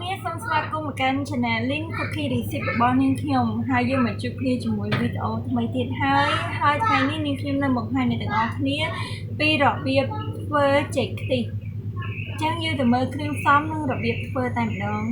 គ្នាសូមស្វាគមន៍មកកាន់ Channel Lincookingrecipe របស់នាងខ្ញុំហើយយើងមកជួបគ្នាជាមួយវីដេអូថ្មីទៀតហើយថ្ងៃនេះនាងខ្ញុំនឹងបង្ហាញអ្នកទាំងអស់គ្នាពីរបៀបធ្វើចេកខ្ទិះអញ្ចឹងយើងទៅមើលគ្រឿងផ្សំនិងរបៀបធ្វើតែម្ដង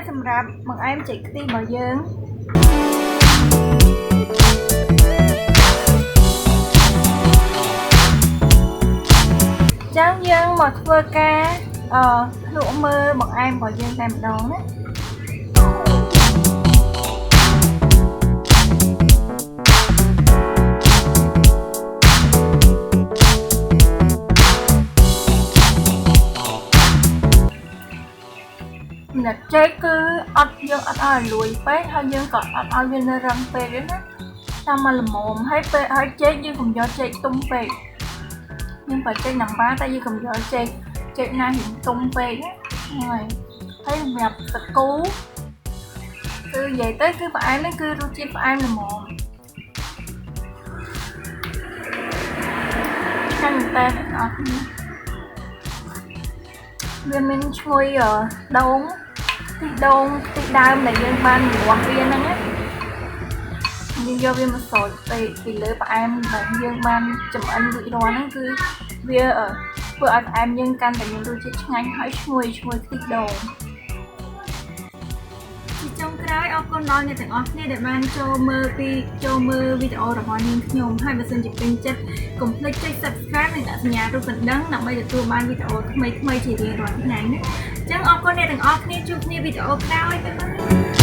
សម្រាប់បង្អែមចេកខ្ទិះរបស់យើងចាំយើងមកធ្វើការភ្លក់មើលបង្អែមរបស់យើងតែម្ដងណាចេកគឺយើងអត់ឲ្យលួយពេកហើយយើងក៏អត់ឲ្យវានៅរឹងពេកទេណាតាមមកល្មមហើយចេកយើងកុំយកចេកទុំពេកយើងបើចេកណាំបាតែយើងកុំយកចេកណារៀងទុំពេកណាហើយសម្រាប់សាគូគឺនិយាយទៅគឺផ្អែមនេះគឺរសជាតិផ្អែមល្មមខាងតែអ្នកនរគ្នាវាមានឈ្ងុយដូងខ្ទិះដើមដែលយើងបានលាស់វាហ្នឹងណាយើងយកវាមកស្រោចពីលើផ្អែមដែលយើងបានចម្អិនរួចរាល់ហ្នឹងគឺវាធ្វើឲ្យផ្អែមយើងកាន់តែមានរសជាតិឆ្ងាញ់ហើយឈ្ងុយខ្ទិះដូងជាចុងក្រោយអរគុណដល់អ្នកទាំងអស់គ្នាដែលបានចូលមើលវីដេអូរបស់នាងខ្ញុំហើយបើសិនជាពេញចិត្តកុំភ្លេចចុច Subscribe និងដាក់សញ្ញារូបកណ្ដឹងដើម្បីទទួលបានវីដេអូថ្មីៗជារៀងរាល់ថ្ងៃណាអញ្ចឹងអរគុណអ្នកទាំងអស់គ្នាជួបគ្នាវីដេអូក្រោយបាយបាយ